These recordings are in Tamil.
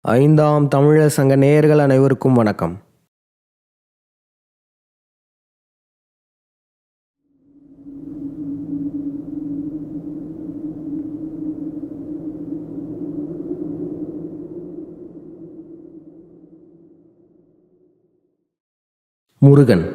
ஐந்தாம் தமிழர் சங்க நேயர்கள் அனைவருக்கும் வணக்கம். முருகன்.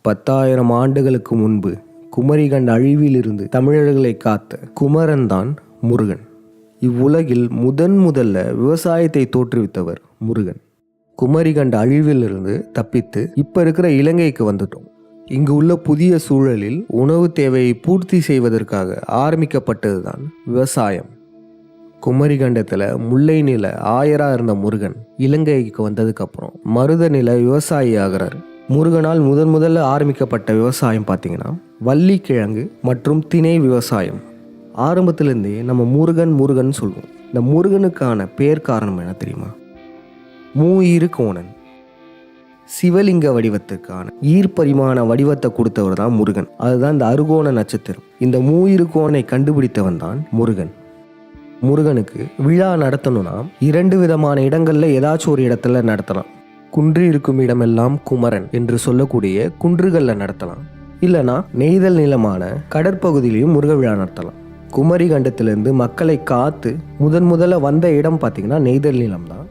பத்தாயிரம் ஆண்டுகளுக்கு முன்பு குமரிகண்ட அழிவிலிருந்து தமிழர்களை காத்த குமரன்தான் முருகன். இவ்வுலகில் முதல்ல விவசாயத்தை தோற்றுவித்தவர் முருகன். குமரிகண்ட அழிவிலிருந்து தப்பித்து இப்ப இருக்கிற இலங்கைக்கு வந்துட்டோம். இங்கு உள்ள புதிய சூழலில் உணவு தேவையை பூர்த்தி செய்வதற்காக ஆரம்பிக்கப்பட்டதுதான் விவசாயம். குமரிகண்டத்துல முல்லை நில ஆயரா இருந்த முருகன் இலங்கைக்கு வந்ததுக்கு அப்புறம் மருத நில விவசாயி ஆகிறார். முருகனால் முதல்ல ஆரம்பிக்கப்பட்ட விவசாயம் பார்த்தீங்கன்னா வள்ளிக்கிழங்கு மற்றும் திணை விவசாயம். ஆரம்பத்திலேருந்தே நம்ம முருகன் சொல்லுவோம். இந்த முருகனுக்கான பேர் காரணம் என்ன தெரியுமா? மூயிரு கோணன், சிவலிங்க வடிவத்துக்கான ஈர்ப்பரிமாண வடிவத்தை கொடுத்தவர் தான் முருகன். அதுதான் இந்த அருகோண நட்சத்திரம். இந்த மூயிரு கோணை கண்டுபிடித்தவன் தான் முருகன். முருகனுக்கு விழா நடத்தணும்னா 2 விதமான இடங்கள்ல ஏதாச்சும் ஒரு இடத்துல நடத்தலாம். குன்று இருக்கும் இடமெல்லாம் குமரன் என்று சொல்லக்கூடிய குன்றுகளில் நடத்தலாம். இல்லைனா நெய்தல் நிலமான கடற்பகுதியிலையும் முருக விழா நடத்தலாம். குமரி கண்டத்திலிருந்து மக்களை காத்து முதல்ல வந்த இடம் பார்த்தீங்கன்னா நெய்தல் நிலம் தான்.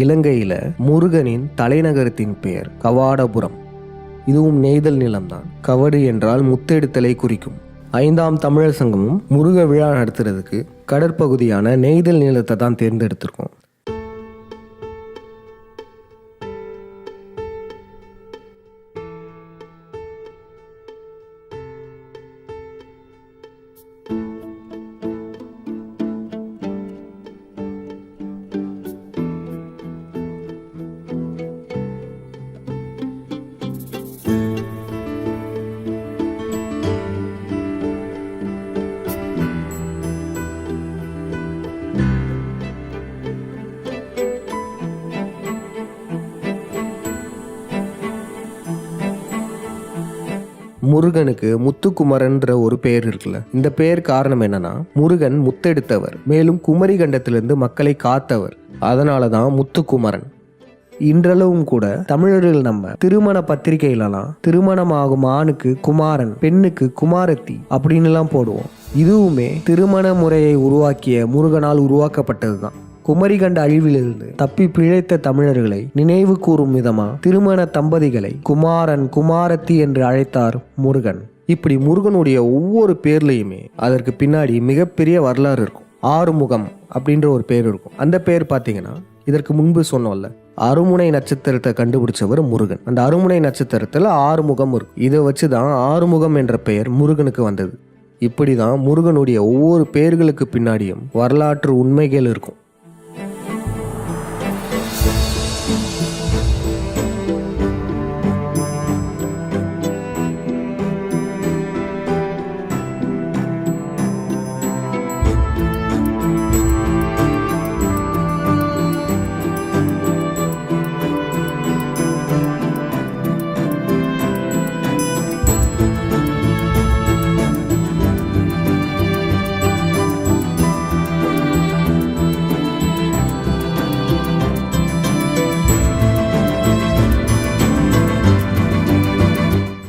இலங்கையில முருகனின் தலைநகரத்தின் பெயர் கவாடபுரம். இதுவும் நெய்தல் நிலம்தான். கவடு என்றால் முத்தெடுத்தலை குறிக்கும். 5ஆம் தமிழர் சங்கமும் முருக விழா நடத்துறதுக்கு கடற்பகுதியான நெய்தல் நிலத்தை தான் தேர்ந்தெடுத்திருக்கோம். முருகனுக்கு முத்துக்குமரன்ற ஒரு பெயர் இருக்குல்ல. இந்த பெயர் காரணம் என்னன்னா, முருகன் முத்தெடுத்தவர், மேலும் குமரி கண்டத்திலிருந்து மக்களை காத்தவர். அதனாலதான் முத்துக்குமரன். இன்றளவும் கூட தமிழர்கள் நம்ம திருமண பத்திரிகையிலலாம் திருமணமாகும் ஆணுக்கு குமாரன், பெண்ணுக்கு குமாரத்தி அப்படின்னு எல்லாம் போடுவோம். இதுவுமே திருமண முறையை உருவாக்கிய முருகனால் உருவாக்கப்பட்டதுதான். குமரிகண்ட அழிவிலிருந்து தப்பி பிழைத்த தமிழர்களை நினைவு கூறும் விதமா திருமண தம்பதிகளை குமாரன், குமாரத்தி என்று அழைத்தார் முருகன். இப்படி முருகனுடைய ஒவ்வொரு பேர்லையுமே அதற்கு பின்னாடி மிகப்பெரிய வரலாறு இருக்கும். ஆறுமுகம் அப்படின்ற ஒரு பேர் இருக்கும். அந்த பேர் பார்த்தீங்கன்னா இதற்கு முன்பு சொன்னோம்ல, அருமுனை நட்சத்திரத்தை கண்டுபிடிச்சவர் முருகன். அந்த அருமுனை நட்சத்திரத்துல ஆறுமுகம் இருக்கும். இதை வச்சுதான் ஆறுமுகம் என்ற பெயர் முருகனுக்கு வந்தது. இப்படிதான் முருகனுடைய ஒவ்வொரு பெயர்களுக்கு பின்னாடியும் வரலாற்று உண்மைகள் இருக்கும்.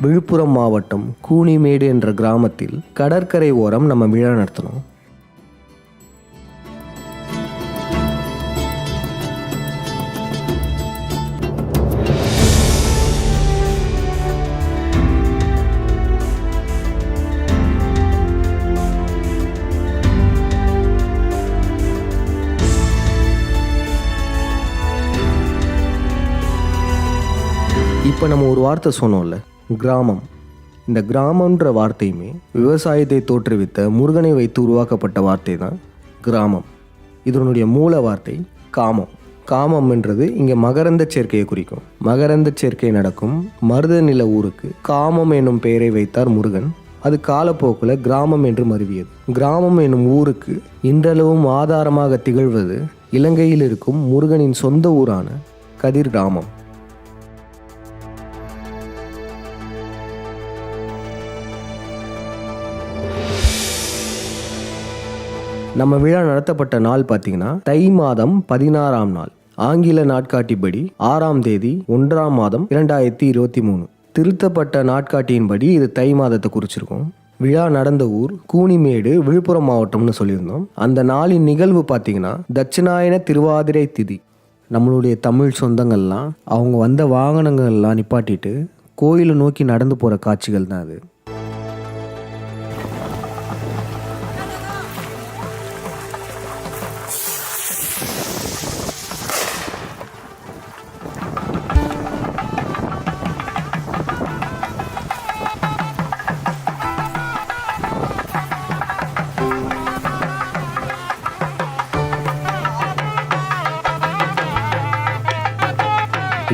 விழுப்புரம் மாவட்டம் கூனிமேடு என்ற கிராமத்தில் கடற்கரை ஓரம் நம்ம விழா நடத்தினோம். இப்போ நம்ம ஒரு வார்த்தை சொன்னோம்ல, கிராமம். இந்த கிராமன்ற வார்த்தையுமே விவசாயத்தை தோற்றுவித்த முருகனை வைத்து உருவாக்கப்பட்ட வார்த்தை தான் கிராமம். இதனுடைய மூல வார்த்தை காமம். காமம் என்றது இங்கே மகரந்த சேர்க்கையை குறிக்கும். மகரந்த சேர்க்கை நடக்கும் மருத நில ஊருக்கு காமம் என்னும் பெயரை வைத்தார் முருகன். அது காலப்போக்கில் கிராமம் என்று மருவியது. கிராமம் என்னும் ஊருக்கு இன்றளவும் ஆதாரமாக திகழ்வது இலங்கையில் இருக்கும் முருகனின் சொந்த ஊரான கதிர் கிராமம். நம்ம விழா நடத்தப்பட்ட நாள் பார்த்தீங்கன்னா தை மாதம் 16ஆம் நாள், ஆங்கில நாட்காட்டிப்படி 6ஆம் தேதி 1ஆம் மாதம் 2023. திருத்தப்பட்ட நாட்காட்டியின்படி இது தை மாதத்தை குறிச்சிருக்கும். விழா நடந்த ஊர் கூனிமேடு, விழுப்புரம் மாவட்டம்னு சொல்லியிருந்தோம். அந்த நாளின் நிகழ்வு பார்த்தீங்கன்னா தட்சிணாயன திருவாதிரை திதி. நம்மளுடைய தமிழ் சொந்தங்கள்லாம் அவங்க வந்த வாகனங்கள்லாம் நிப்பாட்டிட்டு கோயிலை நோக்கி நடந்து போகிற காட்சிகள் தான் அது.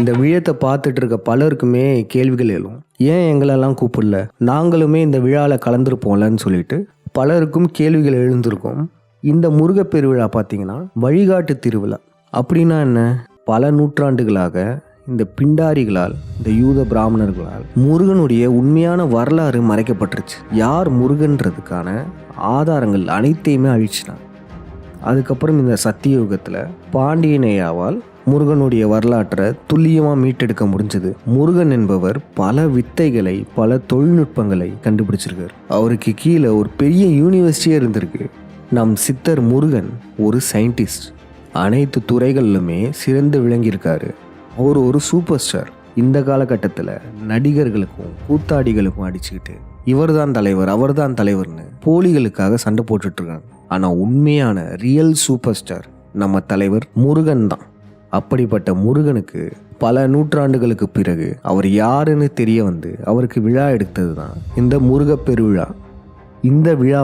இந்த விழத்தை பார்த்துட்டு இருக்க பலருக்குமே கேள்விகள் எழும். ஏன் எங்களெல்லாம் கூப்பிடல, நாங்களுமே இந்த விழாவில் கலந்துருப்போம்லன்னு சொல்லிட்டு பலருக்கும் கேள்விகள் எழுந்திருக்கும். இந்த முருகப் பெருவிழா பார்த்தீங்கன்னா வழிகாட்டு திருவிழா. அப்படின்னா என்ன? பல நூற்றாண்டுகளாக இந்த பிண்டாரிகளால், இந்த யூத பிராமணர்களால் முருகனுடைய உண்மையான வரலாறு மறைக்கப்பட்டுருச்சு. யார் முருகன்றதுக்கான ஆதாரங்கள் அனைத்தையுமே அழிச்சினாங்க. அதுக்கப்புறம் இந்த சத்தியுகத்தில் பாண்டியனையாவால் முருகனுடைய வரலாற்றை துல்லியமாக மீட்டெடுக்க முடிஞ்சது. முருகன் என்பவர் பல வித்தைகளை, பல தொழில்நுட்பங்களை கண்டுபிடிச்சிருக்காரு. அவருக்கு கீழே ஒரு பெரிய யூனிவர்சிட்டியே இருந்திருக்கு. நம் சித்தர் முருகன் ஒரு சயின்டிஸ்ட். அனைத்து துறைகளிலுமே சிறந்து விளங்கியிருக்காரு. அவர் ஒரு சூப்பர் ஸ்டார். இந்த காலகட்டத்தில் நடிகர்களுக்கும் கூத்தாடிகளுக்கும் அடிச்சுக்கிட்டு இவர் தான் தலைவர், அவர் தான் தலைவர்னு போலிகளுக்காக சண்டை போட்டுட்ருக்காங்க. ஆனால் உண்மையான ரியல் சூப்பர் ஸ்டார் நம்ம தலைவர் முருகன் தான். அப்படிப்பட்ட முருகனுக்கு பல நூற்றாண்டுகளுக்கு பிறகு அவர் யாருன்னு தெரிய வந்து அவருக்கு விழா எடுத்தது தான் இந்த முருகப் பெருவிழா. இந்த விழா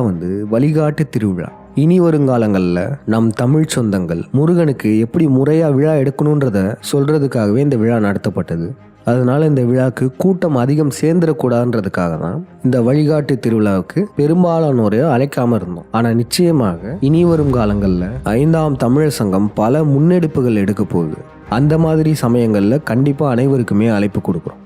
வழிகாட்டு திருவிழா. இனி வருங்காலங்களில் நம் தமிழ் சொந்தங்கள் முருகனுக்கு எப்படி முறையாக விழா எடுக்கணுன்றத சொல்கிறதுக்காகவே இந்த விழா நடத்தப்பட்டது. அதனால் இந்த விழாவுக்கு கூட்டம் அதிகம் சேர்ந்துடக்கூடாதுன்றதுக்காக தான் இந்த வழிகாட்டு திருவிழாவுக்கு பெரும்பாலானோரை அழைக்காமல் இருந்தோம். ஆனால் நிச்சயமாக இனி வரும் காலங்களில் 5ஆம் தமிழர் சங்கம் பல முன்னெடுப்புகள் எடுக்க போகுது. அந்த மாதிரி சமயங்களில் கண்டிப்பாக அனைவருக்குமே அழைப்பு கொடுக்குறோம்.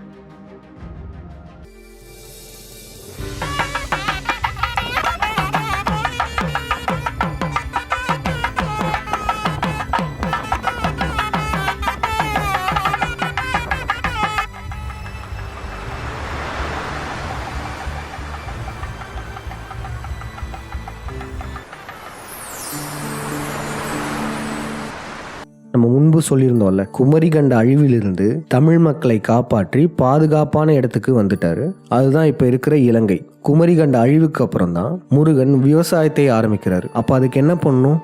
நம்ம முன்பு சொல்லியிருந்தோம்ல, குமரிகண்ட அழிவிலிருந்து தமிழ் மக்களை காப்பாற்றி பாதுகாப்பான இடத்துக்கு வந்துட்டாரு. அதுதான் இப்போ இருக்கிற இலங்கை. குமரிகண்ட அழிவுக்கு அப்புறம் தான் முருகன் விவசாயத்தை ஆரம்பிக்கிறாரு. அப்போ அதுக்கு என்ன பண்ணணும்?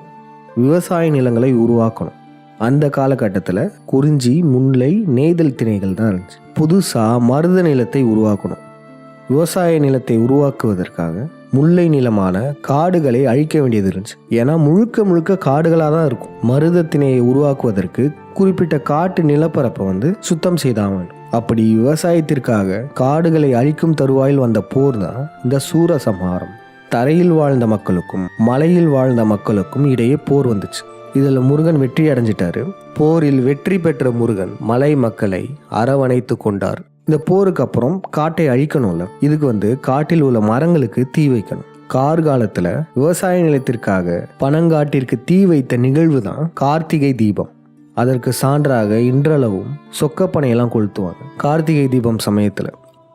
விவசாய நிலங்களை உருவாக்கணும். அந்த காலகட்டத்தில் குறிஞ்சி, முல்லை, நெய்தல் திணைகள் தான் இருந்துச்சு. புதுசாக மருத நிலத்தை உருவாக்கணும். விவசாய நிலத்தை உருவாக்குவதற்காக முல்லை நிலமான காடுகளை அழிக்க வேண்டியது இருந்துச்சு. ஏன்னா முழுக்க முழுக்க காடுகளாக தான் இருக்கும். மருத திணையை உருவாக்குவதற்கு குறிப்பிட்ட காட்டு நிலப்பரப்பை சுத்தம் செய்தாங்க. அப்படி விவசாயத்திற்காக காடுகளை அழிக்கும் தருவாயில் வந்த போர் தான் இந்த சூரசம்ஹாரம். தரையில் வாழ்ந்த மக்களுக்கும் மலையில் வாழ்ந்த மக்களுக்கும் இடையே போர் வந்துச்சு. இதில் முருகன் வெற்றி அடைஞ்சிட்டாரு. போரில் வெற்றி பெற்ற முருகன் மலை மக்களை அரவணைத்து கொண்டார். இந்த போருக்கு அப்புறம் காட்டை அழிக்கணும்ல, இதுக்கு காட்டில் உள்ள மரங்களுக்கு தீ வைக்கணும். கார்காலத்தில் விவசாய நிலத்திற்காக பனங்காட்டிற்கு தீ வைத்த நிகழ்வு தான் கார்த்திகை தீபம். அதற்கு சான்றாக இன்றளவும் சொக்கப்பனையெல்லாம் கொளுத்துவாங்க கார்த்திகை தீபம் சமயத்தில்.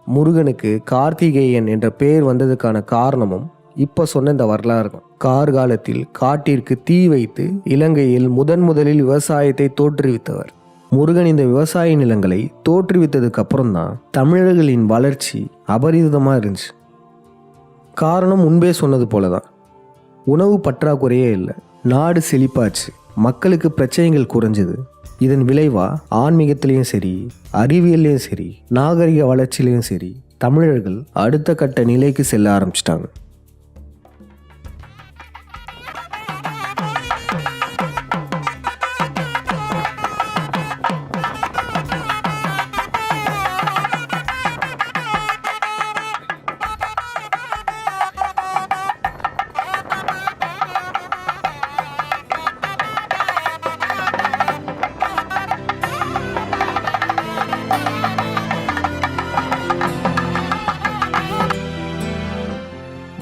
முருகனுக்கு கார்த்திகேயன் என்ற பெயர் வந்ததுக்கான காரணமும் இப்போ சொன்ன இந்த வரலாறு இருக்கும். கார்காலத்தில் காட்டிற்கு தீ வைத்து இலங்கையில் முதலில் விவசாயத்தை தோற்றுவித்தவர் முருகன். இந்த விவசாய நிலங்களை தோற்றுவித்ததுக்கு அப்புறம் தான் தமிழர்களின் வளர்ச்சி அபரிதமாக இருந்துச்சு. காரணம் முன்பே சொன்னது போல தான், உணவு பற்றாக்குறையே இல்லை, நாடு செழிப்பாச்சு, மக்களுக்கு பிரச்சனைகள் குறைஞ்சது. இதன் விளைவா ஆன்மீகத்திலையும் சரி, அறிவியல்லையும் சரி, நாகரிக வளர்ச்சியிலையும் சரி தமிழர்கள் அடுத்த கட்ட நிலைக்கு செல்ல ஆரம்பிச்சிட்டாங்க.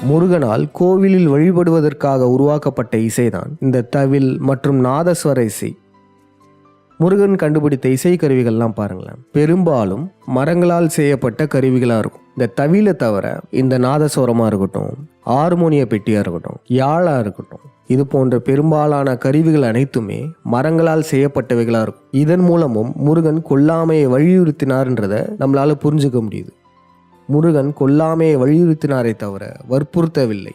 முருகனால் கோவிலில் வழிபடுவதற்காக உருவாக்கப்பட்ட இசைதான் இந்த தவில் மற்றும் நாதஸ்வர இசை. முருகன் கண்டுபிடித்த இசை கருவிகள்லாம் பாருங்களேன், பெரும்பாலும் மரங்களால் செய்யப்பட்ட கருவிகளாக இருக்கும். இந்த தவில தவிர இந்த நாதஸ்வரமாக இருக்கட்டும், ஹார்மோனிய பெட்டியாக இருக்கட்டும், யாழாக இருக்கட்டும், இது போன்ற பெரும்பாலான கருவிகள் அனைத்துமே மரங்களால் செய்யப்பட்டவைகளாக இருக்கும். இதன் மூலமும் முருகன் கொல்லாமையை வலியுறுத்தினார்ன்றதை நம்மளால புரிஞ்சுக்க முடியுது. முருகன் கொல்லாமையை வலியுறுத்தினாரே தவிர வற்புறுத்தவில்லை.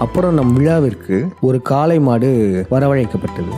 அப்புறம் நம் விழாவிற்கு ஒரு காளை மாடு வரவழைக்கப்பட்டது.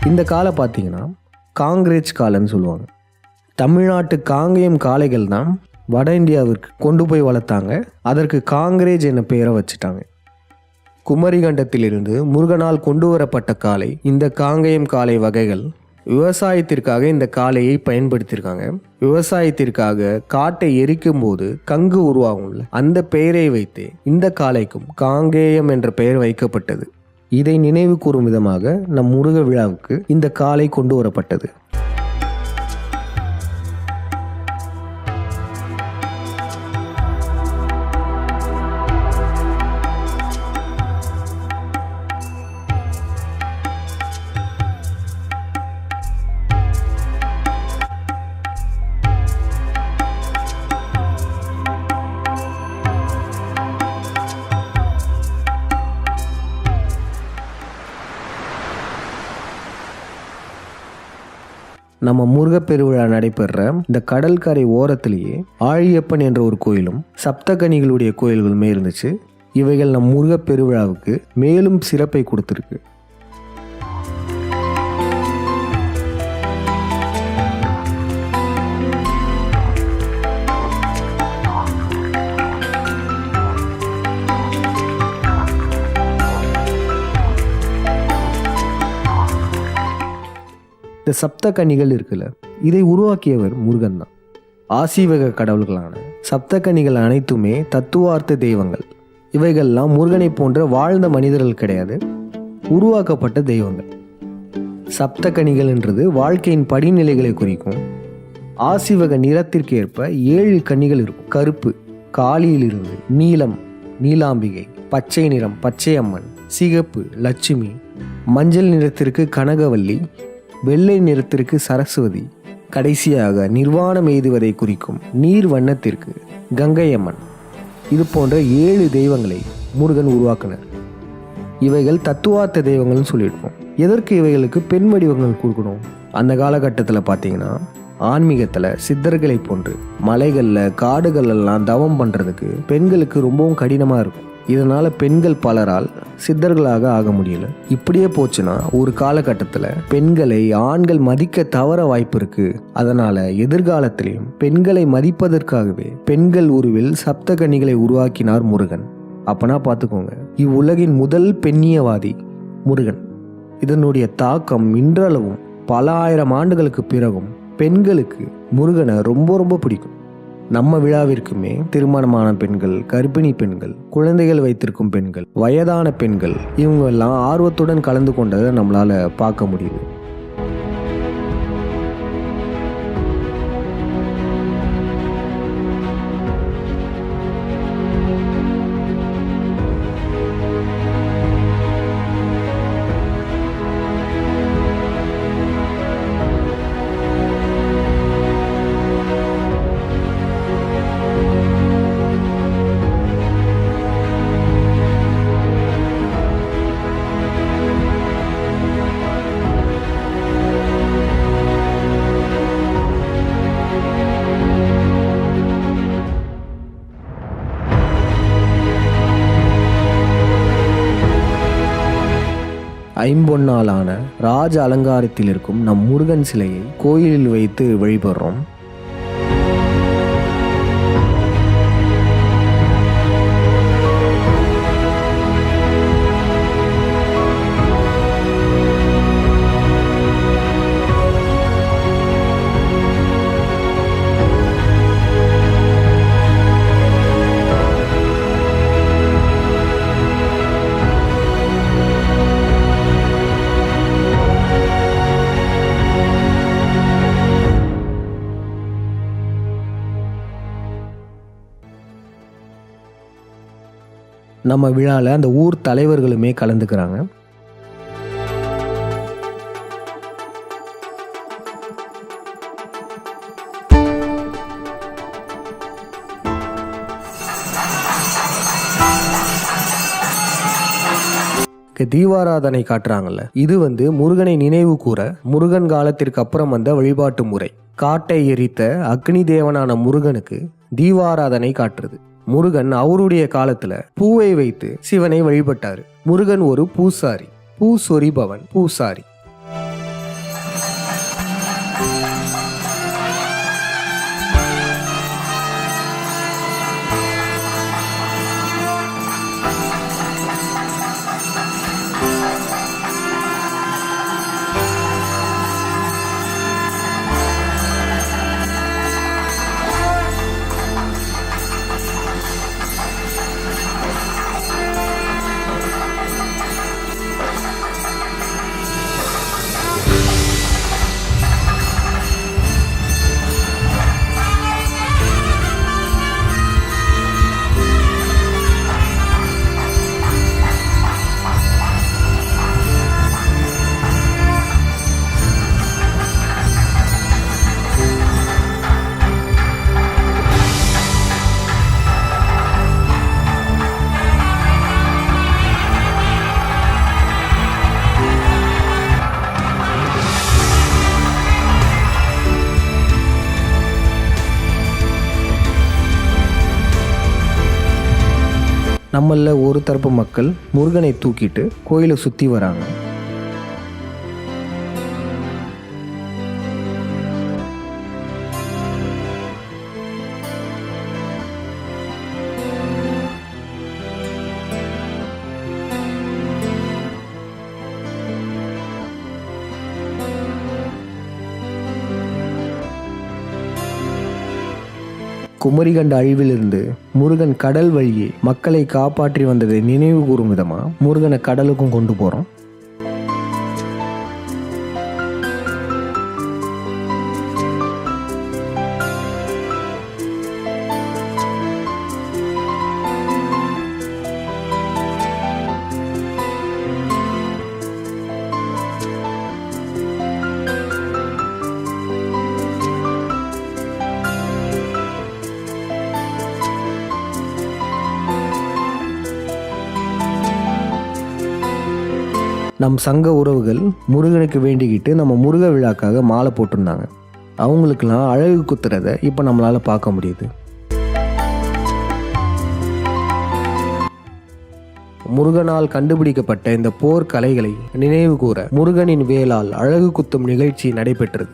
இந்த காலை பார்த்தீங்கன்னா காங்கிரேஜ் காளைன்னு சொல்லுவாங்க. தமிழ்நாட்டு காங்கேயம் காளைகள் தான் வட இந்தியாவிற்கு கொண்டு போய் வளர்த்தாங்க. அதற்கு காங்கிரேஜ் என்ற பெயரை வச்சுட்டாங்க. குமரிகண்டத்திலிருந்து முருகனால் கொண்டு வரப்பட்ட காளை இந்த காங்கேயம் காளை வகைகள். விவசாயத்திற்காக இந்த காளையை பயன்படுத்தியிருக்காங்க. விவசாயத்திற்காக காட்டை எரிக்கும் போது கங்கு உருவாகும்ல, அந்த பெயரை வைத்து இந்த காளைக்கும் காங்கேயம் என்ற பெயர் வைக்கப்பட்டது. இதை நினைவு கூறும் விதமாக நம் முருக விழாவுக்கு இந்த காளை கொண்டு வரப்பட்டது. நம்ம முருகப்பெருவிழா நடைபெற இந்த கடற்கரை ஓரத்திலேயே ஆழியப்பன் என்ற ஒரு கோயிலும் சப்தகனிகளுடைய கோயில்களுமே இருந்துச்சு. இவைகள் நம் முருகப்பெருவிழாவுக்கு மேலும் சிறப்பை கொடுத்துருக்கு. இந்த சப்த கன்னிகள் இருக்குல்ல, இதை உருவாக்கியவர் முருகன் தான். ஆசீவக கடவுள்களான சப்த கன்னிகள் அனைத்துமே தத்துவார்த்த தெய்வங்கள். இவைகள்லாம் முருகனை போன்ற வாழ்ந்த மனிதர்கள் கிடையாது, உருவாக்கப்பட்ட தெய்வங்கள். சப்த கன்னிகள்ன்றது வாழ்க்கையின் படிநிலைகளை குறிக்கும். ஆசீவக நிறத்திற்கு ஏற்ப 7 கன்னிகள் இருக்கும். கருப்பு காளியிலிருந்து, நீலம் நீலாம்பிகை, பச்சை நிறம் பச்சையம்மன், சிகப்பு லட்சுமி, மஞ்சள் நிறத்திற்கு கனகவல்லி, வெள்ளை நிறத்திற்கு சரஸ்வதி, கடைசியாக நிர்வாணம் எய்துவதை குறிக்கும் நீர் வண்ணத்திற்கு கங்கையம்மன். இது போன்ற 7 தெய்வங்களை முருகன் உருவாக்கினார். இவைகள் தத்துவார்த்த தெய்வங்கள்னு சொல்லியிருக்கோம். எதற்கு இவைகளுக்கு பெண் வடிவங்கள் கொடுக்கணும்? அந்த காலகட்டத்தில் பார்த்தீங்கன்னா ஆன்மீகத்தில் சித்தர்களை போன்று மலைகளில் காடுகளெல்லாம் தவம் பண்ணுறதுக்கு பெண்களுக்கு ரொம்பவும் கடினமாக இருக்கும். இதனால் பெண்கள் பலரால் சித்தர்களாக ஆக முடியல. இப்படியே போச்சுன்னா ஒரு காலகட்டத்தில் பெண்களை ஆண்கள் மதிக்க தவற வாய்ப்பு இருக்கு. அதனால எதிர்காலத்திலையும் பெண்களை மதிப்பதற்காகவே பெண்கள் உருவில் சப்தகன்னிகளை உருவாக்கினார் முருகன். அப்பனா பார்த்துக்கோங்க, இவ்வுலகின் முதல் பெண்ணியவாதி முருகன். இதனுடைய தாக்கம் இன்றளவும் பல ஆயிரம் ஆண்டுகளுக்கு பிறகும் பெண்களுக்கு முருகனை ரொம்ப ரொம்ப பிடிக்கும். நம்ம விழாவிற்குமே திருமணமான பெண்கள், கர்ப்பிணி பெண்கள், குழந்தைகள் வைத்திருக்கும் பெண்கள், வயதான பெண்கள், இவங்க எல்லாம் ஆர்வத்துடன் கலந்து கொண்டதை நம்மளால பார்க்க முடியுது. ஐம்பொன்னாலான ராஜ அலங்காரத்தில் இருக்கும் நம் முருகன் சிலையை கோயிலில் வைத்து வழிபடுறோம். நம்ம விழாவில் அந்த ஊர் தலைவர்களுமே கலந்துக்கிறாங்க. தீபாராதனை காட்டுறாங்கல்ல, இது முருகனை நினைவு கூற முருகன் காலத்திற்கு அப்புறம் வந்த வழிபாட்டு முறை. காட்டை எரித்த அக்னி தேவனான முருகனுக்கு தீபாராதனை காட்டுறது. முருகன் அவருடைய காலத்துல பூவை வைத்து சிவனை வழிபட்டாரு. முருகன் ஒரு பூசாரி, பூ சொரிபவன் பூசாரி. நம்மள ஒரு தரப்பு மக்கள் முருகனை தூக்கிட்டு கோயிலை சுற்றி வராங்க. குமரிகண்ட அழிவிலிருந்து முருகன் கடல் வழியே மக்களை காப்பாற்றி வந்ததை நினைவு கூறும் விதமா முருகனை கடலுக்கும் கொண்டு போறோம். நம் சங்க உறவுகள் முருகனுக்கு வேண்டிக்கிட்டு நம்ம முருக விழாக்காக மாலை போட்டிருந்தாங்க. அவங்களுக்கெல்லாம் அழகு குத்துறதை இப்போ நம்மளால் பார்க்க முடியுது. முருகனால் கண்டுபிடிக்கப்பட்ட இந்த போர் கலைகளை நினைவு கூற முருகனின் வேலால் அழகு குத்தும் நிகழ்ச்சி நடைபெற்றது.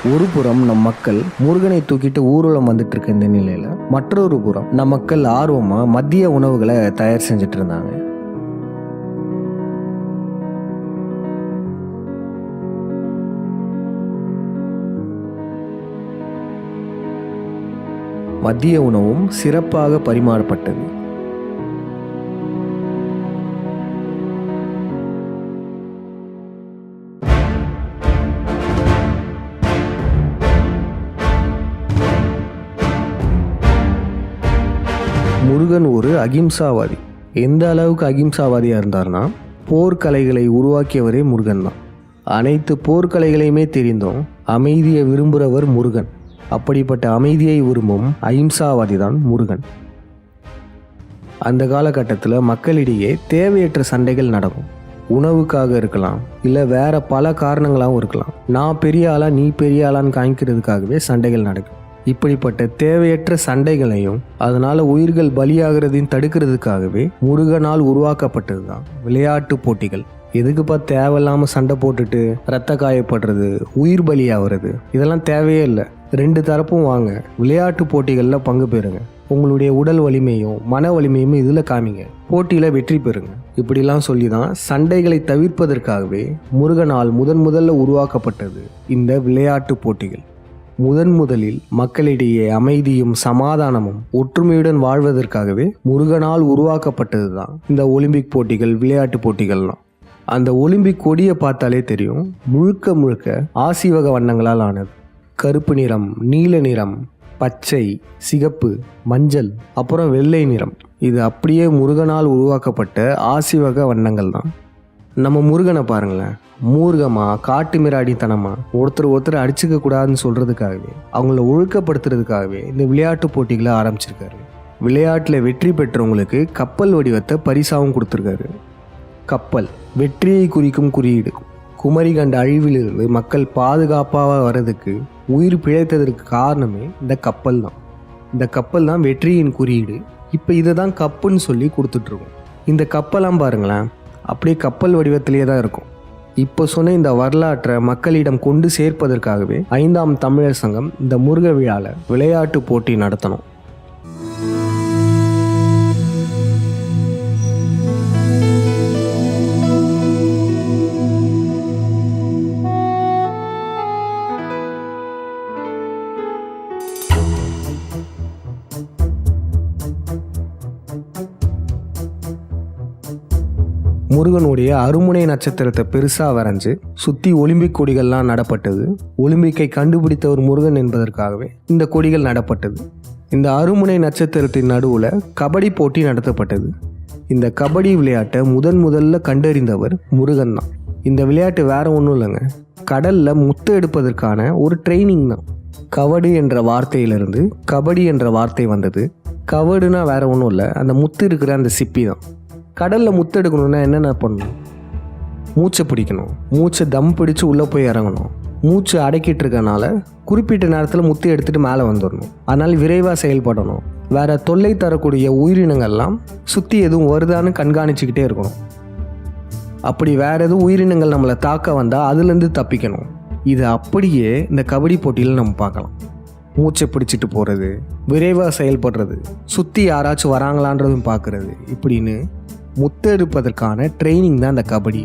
ஒரு புறம் நம் மக்கள் முருகனை தூக்கிட்டு ஊர்வலம் வந்துட்டு இருக்க இந்த நிலையில மற்றொரு புறம் நம் மக்கள் ஆர்வமா மதிய உணவுகளை தயார் செஞ்சுட்டு இருந்தாங்க. மதிய உணவும் சிறப்பாக பரிமாறப்பட்டது. முருகன் ஒரு அகிம்சாவாதி. எந்த அளவுக்கு அகிம்சாவாதியாக இருந்தார்னா, போர்க்கலைகளை உருவாக்கியவரே முருகன் தான். அனைத்து போர்க்கலைகளையுமே தெரிந்தும் அமைதியை விரும்புகிறவர் முருகன். அப்படிப்பட்ட அமைதியை விரும்பும் அகிம்சாவாதி தான் முருகன். அந்த காலகட்டத்தில் மக்களிடையே தேவையற்ற சண்டைகள் நடக்கும். உணவுக்காக இருக்கலாம், இல்லை வேற பல காரணங்களாகவும் இருக்கலாம். நான் பெரிய ஆளா நீ பெரிய ஆளான்னு காமிக்கிறதுக்காகவே சண்டைகள் நடக்கும். இப்படிப்பட்ட தேவையற்ற சண்டைகளையும் அதனால உயிர்கள் பலியாகிறதையும் தடுக்கிறதுக்காகவே முருகனால் உருவாக்கப்பட்டது தான் விளையாட்டு போட்டிகள். எதுக்குப்பா தேவையில்லாமல் சண்டை போட்டுட்டு ரத்த காயப்படுறது, உயிர் பலியாகிறது, இதெல்லாம் தேவையே இல்லை. ரெண்டு தரப்பும் வாங்க, விளையாட்டு போட்டிகளில் பங்கு பெறுங்க. உங்களுடைய உடல் வலிமையும் மன வலிமையும் இதில் காமிங்க, போட்டியில் வெற்றி பெறுங்க. இப்படிலாம் சொல்லி தான் சண்டைகளை தவிர்ப்பதற்காகவே முருகனால் முதல்ல உருவாக்கப்பட்டது இந்த விளையாட்டு போட்டிகள். முதலில் மக்களிடையே அமைதியும் சமாதானமும் ஒற்றுமையுடன் வாழ்வதற்காகவே முருகனால் உருவாக்கப்பட்டது தான் இந்த ஒலிம்பிக் போட்டிகள், விளையாட்டு போட்டிகள்லாம். அந்த ஒலிம்பிக் கொடியை பார்த்தாலே தெரியும், முழுக்க ஆசி வகை வண்ணங்களால் ஆனது. கருப்பு நிறம், நீல நிறம், பச்சை, சிகப்பு, மஞ்சள், அப்புறம் வெள்ளை நிறம். இது அப்படியே முருகனால் உருவாக்கப்பட்ட ஆசி வகை வண்ணங்கள் தான். நம்ம முருகனை பாருங்களேன், மூர்க்கமா காட்டு மிராடித்தனமா ஒருத்தர் அடிச்சுக்க கூடாதுன்னு சொல்றதுக்காகவே, அவங்கள ஒழுக்கப்படுத்துறதுக்காகவே இந்த விளையாட்டு போட்டிகளை ஆரம்பிச்சிருக்காரு. விளையாட்டில் வெற்றி பெற்றவங்களுக்கு கப்பல் வடிவத்தை பரிசாவும் கொடுத்துருக்காரு. கப்பல் வெற்றியை குறிக்கும் குறியீடு. குமரி கண்ட அழிவிலிருந்து மக்கள் பாதுகாப்பாக வர்றதுக்கு, உயிர் பிழைத்ததற்கு காரணமே இந்த கப்பல் தான். இந்த கப்பல் தான் வெற்றியின் குறியீடு. இப்போ இதை தான் கப்புன்னு சொல்லி கொடுத்துட்ருக்கோம். இந்த கப்பலாம் பாருங்களேன், அப்படியே கப்பல் வடிவத்திலேயே தான் இருக்கும். இப்போ சொன்ன இந்த வரலாற்றை மக்களிடம் கொண்டு சேர்ப்பதற்காகவே 5ஆம் தமிழர் சங்கம் இந்த முருக விழாவில் விளையாட்டு போட்டி நடத்தணும். முருகனுடைய அருமுனை நட்சத்திரத்தை பெருசாக வரைஞ்சு சுற்றி ஒலிம்பிக் கொடிகள்லாம் நடப்பட்டது. ஒலிம்பிக்கை கண்டுபிடித்தவர் முருகன் என்பதற்காகவே இந்த கொடிகள் நடப்பட்டது. இந்த அருமுனை நட்சத்திரத்தின் நடுவில் கபடி போட்டி நடத்தப்பட்டது. இந்த கபடி விளையாட்டை முதல்ல கண்டறிந்தவர் முருகன் தான். இந்த விளையாட்டு வேற ஒன்றும் இல்லைங்க, கடலில் முத்து எடுப்பதற்கான ஒரு ட்ரைனிங் தான். கவடு என்ற வார்த்தையிலிருந்து கபடி என்ற வார்த்தை வந்தது. கவடுனா வேற ஒன்றும் இல்லை, அந்த முத்து இருக்கிற அந்த சிப்பி தான். கடலில் முத்தெடுக்கணும்னா என்னென்ன பண்ணணும்? மூச்சை பிடிக்கணும், மூச்சை தம் பிடிச்சு உள்ளே போய் இறங்கணும். மூச்சு அடக்கிட்டு இருக்கனால குறிப்பிட்ட நேரத்தில் முத்து எடுத்துகிட்டு மேலே வந்துடணும். அதனால் விரைவாக செயல்படணும். வேறு தொல்லை தரக்கூடிய உயிரினங்கள்லாம் சுற்றி எதுவும் வருதான்னு கண்காணிச்சிக்கிட்டே இருக்கணும். அப்படி வேறு எதுவும் உயிரினங்கள் நம்மளை தாக்க வந்தால் அதுலேருந்து தப்பிக்கணும். இது அப்படியே இந்த கபடி போட்டியில் நம்ம பார்க்கலாம். மூச்சை பிடிச்சிட்டு போகிறது, விரைவாக செயல்படுறது, சுற்றி யாராச்சும் வராங்களான்றதும் பார்க்குறது, இப்படின்னு முத்தெடுப்பதற்கான ட்ரைனிங் தான் இந்த கபடி.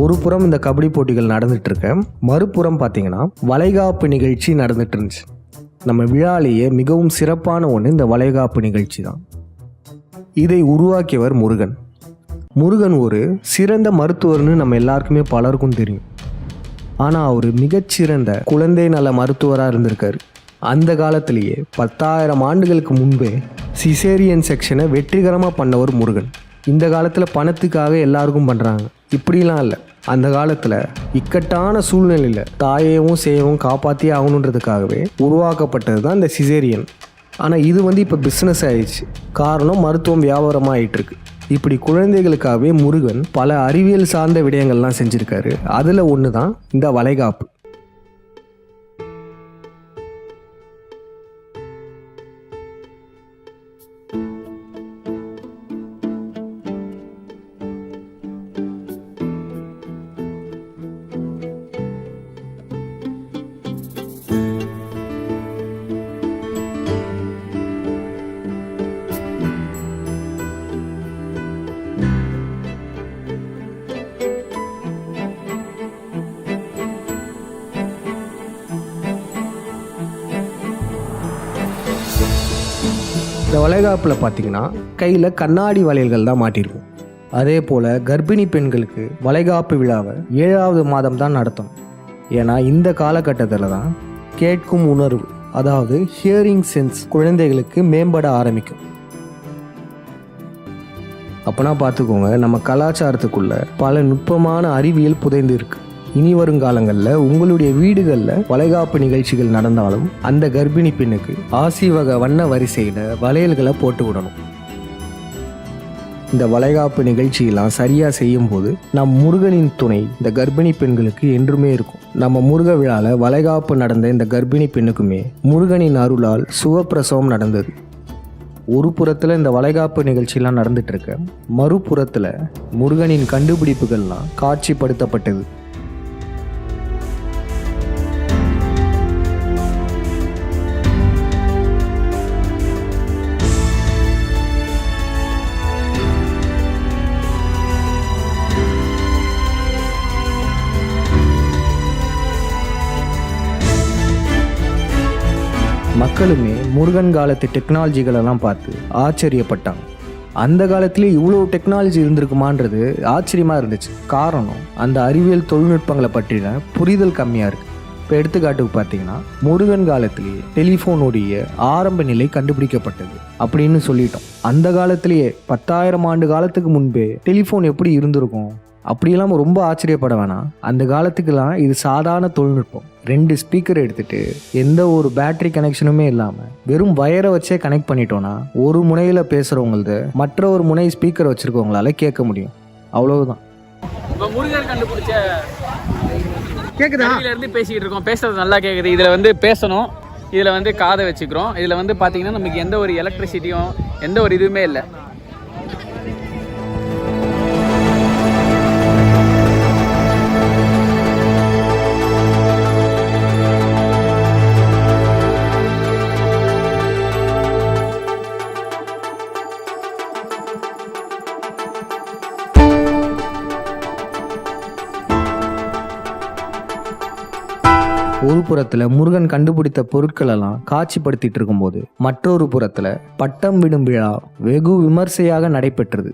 ஒரு புறம் இந்த கபடி போட்டிகள் நடந்துட்டு இருக்க, மறுபுறம் பார்த்தீங்கன்னா வளைகாப்பு நிகழ்ச்சி நடந்துட்டு இருந்துச்சு. நம்ம விழாலேயே மிகவும் சிறப்பான ஒன்று இந்த வளைகாப்பு நிகழ்ச்சி தான். இதை உருவாக்கியவர் முருகன். முருகன் ஒரு சிறந்த மருத்துவர்னு நம்ம எல்லாருக்குமே பலருக்கும் தெரியும். ஆனால் அவர் மிகச்சிறந்த குழந்தை நல மருத்துவராக இருந்திருக்காரு. அந்த காலத்திலேயே 10,000 ஆண்டுகளுக்கு முன்பே சிசேரியன் செக்ஷனை வெற்றிகரமாக பண்ணவர் முருகன். இந்த காலத்தில் பணத்துக்காக எல்லாருக்கும் பண்ணுறாங்க, இப்படிலாம் இல்லை. அந்த காலத்தில் இக்கட்டான சூழ்நிலையில் தாயையும் சேயவும் காப்பாற்றியே ஆகணுன்றதுக்காகவே உருவாக்கப்பட்டது தான் இந்த சிசேரியன். ஆனால் இது இப்போ பிஸ்னஸ் ஆயிடுச்சு. காரணம் மருத்துவம் வியாபாரமாக ஆகிட்டுருக்கு. இப்படி குழந்தைகளுக்காகவே முருகன் பல அறிவியல் சார்ந்த விடயங்கள்லாம் செஞ்சிருக்காரு. அதில் ஒன்று தான் இந்த வளைகாப்பு. இந்த வளைகாப்பில் பார்த்தீங்கன்னா கையில் கண்ணாடி வளையல்கள் தான் மாட்டியிருக்கும். அதே போல் கர்ப்பிணி பெண்களுக்கு வளைகாப்பு விழாவை 7வது மாதம் தான் நடத்தணும். ஏன்னா இந்த காலகட்டத்தில் தான் கேட்கும் உணர்வு, அதாவது ஹியரிங் சென்ஸ் குழந்தைகளுக்கு மேம்பட ஆரம்பிக்கும். அப்போனா பார்த்துக்கோங்க, நம்ம கலாச்சாரத்துக்குள்ள பல நுட்பமான அறிவியல் புதைந்து இருக்கு. இனி வருங்காலங்களில் உங்களுடைய வீடுகளில் வளைகாப்பு நிகழ்ச்சிகள் நடந்தாலும் அந்த கர்ப்பிணி பெண்ணுக்கு ஆசிவக வண்ண வரிசையில் வளையல்களை போட்டு விடணும். இந்த வளைகாப்பு நிகழ்ச்சியெல்லாம் சரியாக செய்யும்போது நம் முருகனின் துணை இந்த கர்ப்பிணி பெண்களுக்கு என்றுமே இருக்கும். நம்ம முருக விழாவில் வளைகாப்பு நடந்த இந்த கர்ப்பிணி பெண்ணுக்குமே முருகனின் அருளால் சுகப்பிரசவம் நடந்தது. ஒரு புறத்தில் இந்த வளைகாப்பு நிகழ்ச்சியெல்லாம் நடந்துட்டு இருக்க, மறுபுறத்தில் முருகனின் கண்டுபிடிப்புகள்லாம் காட்சிப்படுத்தப்பட்டது. மக்களுமே முருகன் காலத்து டெக்னாலஜிகளெல்லாம் பார்த்து ஆச்சரியப்பட்டாங்க. அந்த காலத்திலே இவ்வளோ டெக்னாலஜி இருந்திருக்குமான்றது ஆச்சரியமாக இருந்துச்சு. காரணம், அந்த அறிவியல் தொழில்நுட்பங்களை பற்றின புரிதல் கம்மியாக இருக்குது. இப்போ எடுத்துக்காட்டுக்கு பார்த்தீங்கன்னா, முருகன் காலத்திலேயே டெலிஃபோனுடைய ஆரம்ப நிலை கண்டுபிடிக்கப்பட்டது அப்படின்னு சொல்லிட்டோம். அந்த காலத்திலேயே 10,000 ஆண்டு காலத்துக்கு முன்பே டெலிஃபோன் எப்படி இருந்திருக்கும் அப்படியெல்லாம் ரொம்ப ஆச்சரியப்பட வேணாம். அந்த காலத்துக்கெல்லாம் இது சாதாரண தொழில்நுட்பம். 2 ஸ்பீக்கர் எடுத்துட்டு எந்த ஒரு பேட்டரி கனெக்ஷனுமே இல்லாமல் வெறும் வயரை வச்சே கனெக்ட் பண்ணிட்டோன்னா ஒரு முனையில் பேசுகிறவங்களது மற்ற ஒரு முனை ஸ்பீக்கர் வச்சுருக்கவங்களால கேட்க முடியும். அவ்வளவுதான். இப்போ முருகர் கண்டுபிடிச்ச கேட்குதுலேருந்து பேசிக்கிட்டு இருக்கோம். பேசுறது நல்லா கேட்குது. இதில் வந்து பேசணும், இதில் வந்து காதை வச்சுக்கிறோம். இதில் வந்து பார்த்தீங்கன்னா நமக்கு எந்த ஒரு எலக்ட்ரிசிட்டியும் எந்த ஒரு இதுவுமே இல்லை. ஒரு புறத்தில் முருகன் கண்டுபிடித்த பொருட்களெல்லாம் காட்சிப்படுத்திட்டு இருக்கும்போது மற்றொரு புறத்தில் பட்டம் விடும் விழா வெகு விமர்சையாக நடைபெற்றது.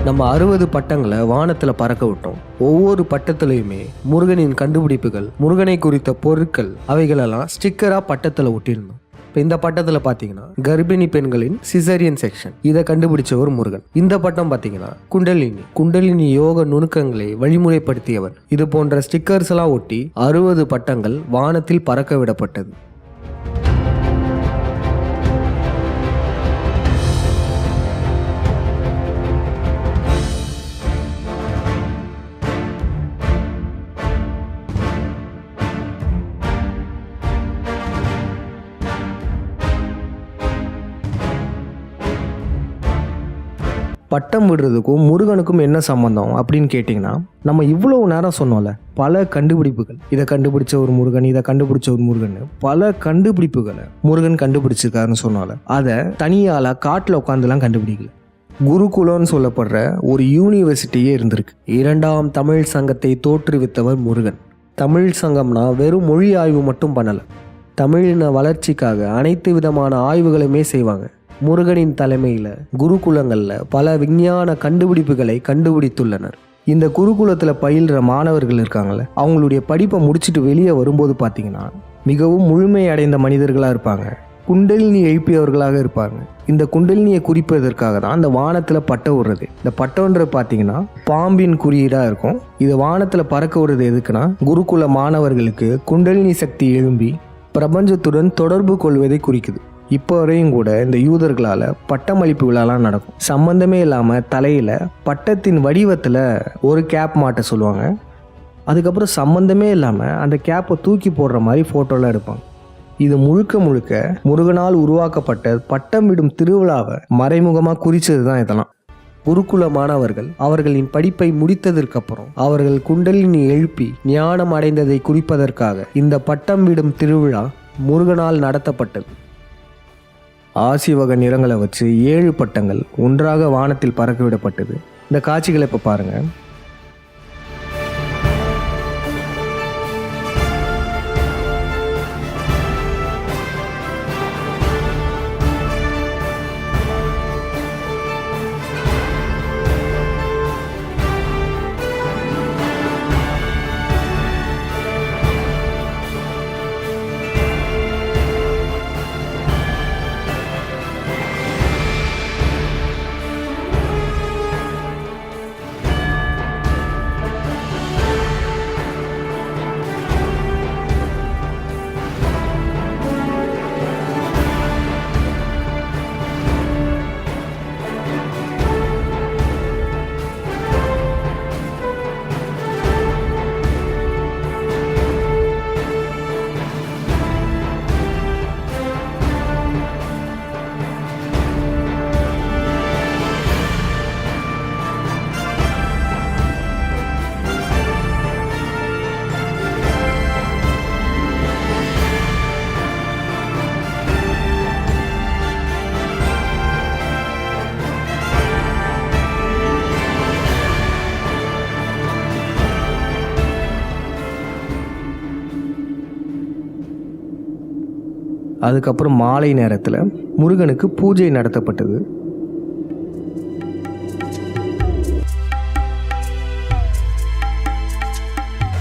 நம்ம 60 பட்டங்களை வானத்தில் பறக்க விட்டோம். ஒவ்வொரு பட்டத்திலையுமே முருகனின் கண்டுபிடிப்புகள், முருகனை குறித்த பொருட்கள் அவைகளெல்லாம் ஸ்டிக்கராக பட்டத்தில் ஒட்டியிருந்தோம். இப்போ இந்த பட்டத்தில் பார்த்தீங்கன்னா கர்ப்பிணி பெண்களின் சிசரியன் செக்ஷன், இதை கண்டுபிடிச்சவர் முருகன். இந்த பட்டம் பார்த்தீங்கன்னா குண்டலினி யோக நுணுக்கங்களை வழிமுறைப்படுத்தியவர். இது போன்ற ஸ்டிக்கர்ஸ் எல்லாம் ஒட்டி 60 பட்டங்கள் வானத்தில் பறக்க விடப்பட்டது. பட்டம் விடுறதுக்கும் முருகனுக்கும் என்ன சம்பந்தம் அப்படின்னு கேட்டிங்கன்னா, நம்ம இவ்வளவு நேரம் சொன்னோம்ல, பல கண்டுபிடிப்புகள், இதை கண்டுபிடிச்ச ஒரு முருகன், இதை கண்டுபிடிச்ச ஒரு முருகன், பல கண்டுபிடிப்புகளை முருகன் கண்டுபிடிச்சிருக்காருன்னு சொன்னால அதை தனியால காட்டில் உட்காந்துலாம் கண்டுபிடிக்கல. குருகுலம்னு சொல்லப்படுற ஒரு யூனிவர்சிட்டியே இருந்திருக்கு. 2ஆம் தமிழ் சங்கத்தை தோற்றுவித்தவர் முருகன். தமிழ் சங்கம்னா வெறும் மொழி ஆய்வு மட்டும் பண்ணலை, தமிழின வளர்ச்சிக்காக அனைத்து விதமான ஆய்வுகளுமே செய்வாங்க. முருகனின் தலைமையில் குருகுலங்களில் பல விஞ்ஞான கண்டுபிடிப்புகளை கண்டுபிடித்துள்ளனர். இந்த குருகுலத்தில் பயில்ற மாணவர்கள் இருக்காங்கள்ல, அவங்களுடைய படிப்பை முடிச்சுட்டு வெளியே வரும்போது பார்த்தீங்கன்னா மிகவும் முழுமையடைந்த மனிதர்களாக இருப்பாங்க. குண்டலினி எழுப்பியவர்களாக இருப்பாங்க. இந்த குண்டலினியை குறிப்பதற்காக தான் அந்த வானத்தில் பட்டம் விடுறது. இந்த பட்டம்ன்றது பார்த்தீங்கன்னா பாம்பின் குறியீடாக இருக்கும். இது வானத்தில் பறக்க விடுறது எதுக்குன்னா, குருகுல மாணவர்களுக்கு குண்டலினி சக்தி எழும்பி பிரபஞ்சத்துடன் தொடர்பு கொள்வதை குறிக்குது. இப்போ வரையும் கூட இந்த யூதர்களால் பட்டமளிப்பு விழாலாம் நடக்கும். சம்பந்தமே இல்லாமல் தலையில் பட்டத்தின் வடிவத்தில் ஒரு கேப் மாட்ட சொல்லுவாங்க. அதுக்கப்புறம் சம்பந்தமே இல்லாமல் அந்த கேப்பை தூக்கி போடுற மாதிரி ஃபோட்டோலாம் எடுப்பாங்க. இது முழுக்க முழுக்க முருகனால் உருவாக்கப்பட்ட பட்டம் விடும் திருவிழாவை மறைமுகமாக குறித்தது தான் இதெல்லாம். குருகுல மாணவர்கள் அவர்களின் படிப்பை முடித்ததற்கப்புறம் அவர்கள் குண்டலினி எழுப்பி ஞானம் அடைந்ததை குறிப்பதற்காக இந்த பட்டம் விடும் திருவிழா முருகனால் நடத்தப்பட்டது. ஆசி வகை நிறங்களை வச்சு 7 பட்டங்கள் ஒன்றாக வானத்தில் பறக்க விடப்பட்டது. இந்த காட்சிகளை இப்போ பாருங்கள். அதுக்கப்புறம் மாலை நேரத்தில் முருகனுக்கு பூஜை நடத்தப்பட்டது.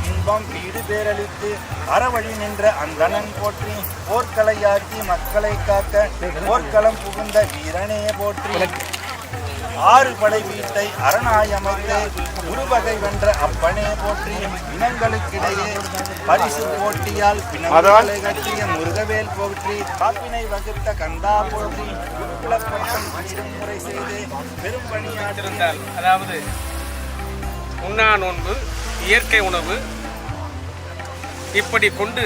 இன்பம் வீடு பேரளித்து அறவழி நின்ற அந்தணன் போற்றி, போர்க்கலையாக்கி மக்களை காக்க போர்க்களம் புகுந்த வீரனே போற்றி, 6 படை வீட்டை அரணாயமைத்து உருவகை வென்ற அப்பனே போற்றி, இனங்களுக்கிடையே பரிசு போட்டியால் பிணங்களை கட்டிய முருகவேல் போற்றி, காப்பினை வகுத்த கந்தா போற்றி, குலப்பட்டம் முறை செய்து பெரும் பணியாற்றிருந்தால், அதாவது உண்ணா நோன்பு, இயற்கை உணவு இப்படி கொண்டு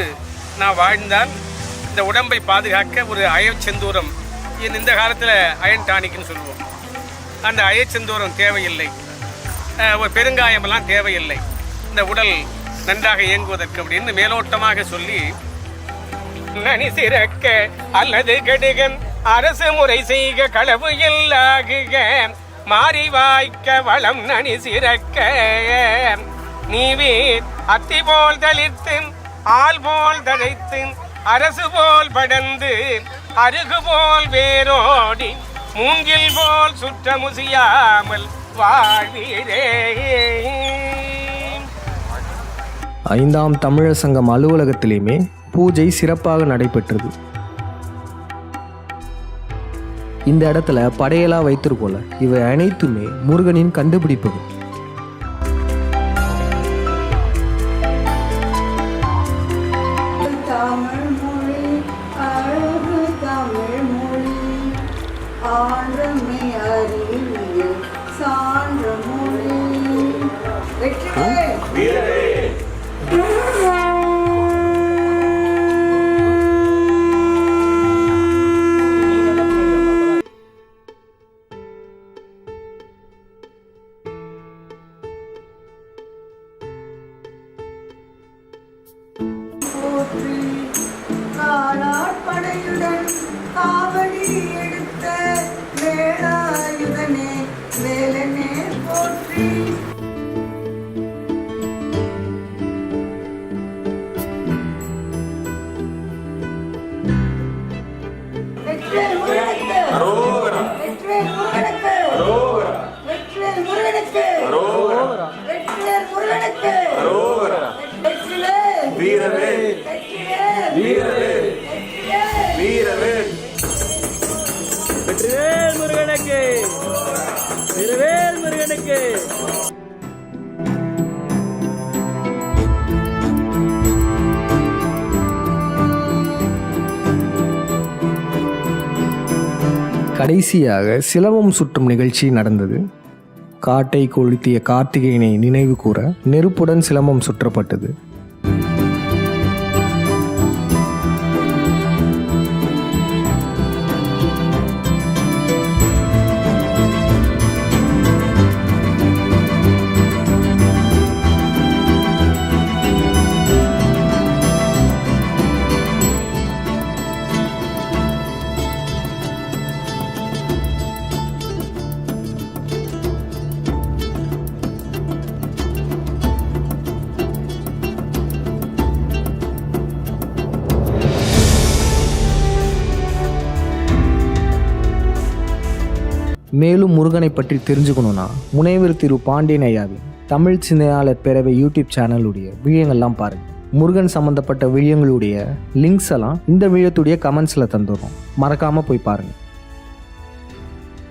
நான் வாழ்ந்தால் இந்த உடம்பை பாதுகாக்க ஒரு அயச்செந்தூரம், இந்த காலத்தில் அயன் டானிக்னு சொல்லுவோம், அந்த அயச்செந்தூரம் தேவையில்லை, ஒரு பெருங்காயமெல்லாம் தேவையில்லை, இந்த உடல் நன்றாக இயங்குவதற்கு அப்படின்னு மேலோட்டமாக சொல்லி, நனி சிறக்க அல்லது கடுகன் அரசு முறை செய்க களவு இல்லாகுக மாறி வாய்க்க வளம் நனி சிறக்க நீவே அத்தி போல் தளிர்த்து ஆள் போல் தழைத்து அரசு போல் படர்ந்து அருகு போல் வேரோடி மூங்கில் போல் சுற்றமுசியாமல் வாழ்வீரே. 5ஆம் தமிழர் சங்கம் அலுவலகத்திலேயுமே பூஜை சிறப்பாக நடைபெற்றது. இந்த இடத்துல படையெல்லாம் வைத்திருக்கோல, இவை அனைத்துமே முருகனின் கண்டுபிடிப்புகள். படையுடன் காவடி எடுத்த வேலாயுதனே வேலனே போற்றி. அரோகரா முருகனுக்கு வெற்றிவேல் முருகனுக்கு வெற்றிவேல் வீரவேல் வெற்றிவேல் வீரவேல் வெற்றிவேல் முருகனுக்கு வெற்றிவேல் முருகனுக்கு. கடைசியாக சிலம்பம் சுற்றும் நிகழ்ச்சி நடந்தது. காட்டை கொளுத்திய கார்த்திகேயனை நினைவு கூற நெருப்புடன் சிலம்பம் சுற்றப்பட்டது. மேலும் முருகனை பற்றி தெரிஞ்சுக்கணுன்னா முனைவர் திரு பாண்டியன் ஐயாவின் தமிழ் சிந்தனையாளர் பேரவை யூடியூப் சேனலுடைய வீடியோங்கள்லாம் பாருங்கள். முருகன் சம்மந்தப்பட்ட வீடியோங்களுடைய லிங்க்ஸ் எல்லாம் இந்த வீடியோத்துடைய கமெண்ட்ஸில் தந்துடுறோம், மறக்காமல் போய் பாருங்கள்.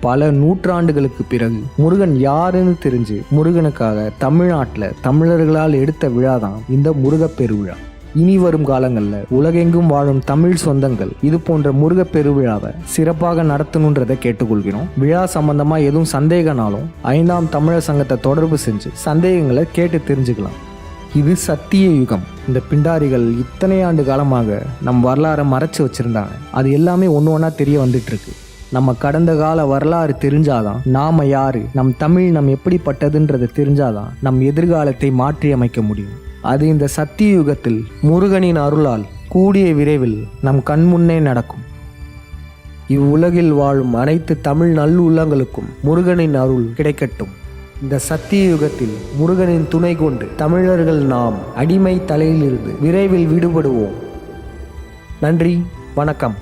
பல நூற்றாண்டுகளுக்கு பிறகு முருகன் யாருன்னு தெரிஞ்சு முருகனுக்காக தமிழ்நாட்டில் தமிழர்களால் எடுத்த விழா தான் இந்த முருகப் பெருவிழா. இனி வரும் காலங்களில் உலகெங்கும் வாழும் தமிழ் சொந்தங்கள் இது போன்ற முருகப் பெருவிழாவை சிறப்பாக நடத்தணுன்றதை கேட்டுக்கொள்கிறோம். விழா சம்பந்தமா எதுவும் சந்தேகனாலும் 5ஆம் தமிழர் சங்கத்தை தொடர்பு செஞ்சு சந்தேகங்களை கேட்டு தெரிஞ்சுக்கலாம். இது சத்திய யுகம். இந்த பிண்டாரிகள் இத்தனை ஆண்டு காலமாக நம் வரலாறை மறைச்சு வச்சிருந்தாங்க. அது எல்லாமே ஒன்று ஒன்றா தெரிய வந்துட்டு இருக்கு. நம்ம கடந்த கால வரலாறு தெரிஞ்சாதான் நாம யாரு, நம் தமிழ் நம் எப்படிப்பட்டதுன்றதை தெரிஞ்சாதான் நம் எதிர்காலத்தை மாற்றி அமைக்க முடியும். அது இந்த சத்திய யுகத்தில் முருகனின் அருளால் கூடிய விரைவில் நம் கண்முன்னே நடக்கும். இவ்வுலகில் வாழும் அனைத்து தமிழ் நல்லுள்ளங்களுக்கும் முருகனின் அருள் கிடைக்கட்டும். இந்த சத்திய யுகத்தில் முருகனின் துணை கொண்டு தமிழர்கள் நாம் அடிமை தலையிலிருந்து விரைவில் விடுபடுவோம். நன்றி, வணக்கம்.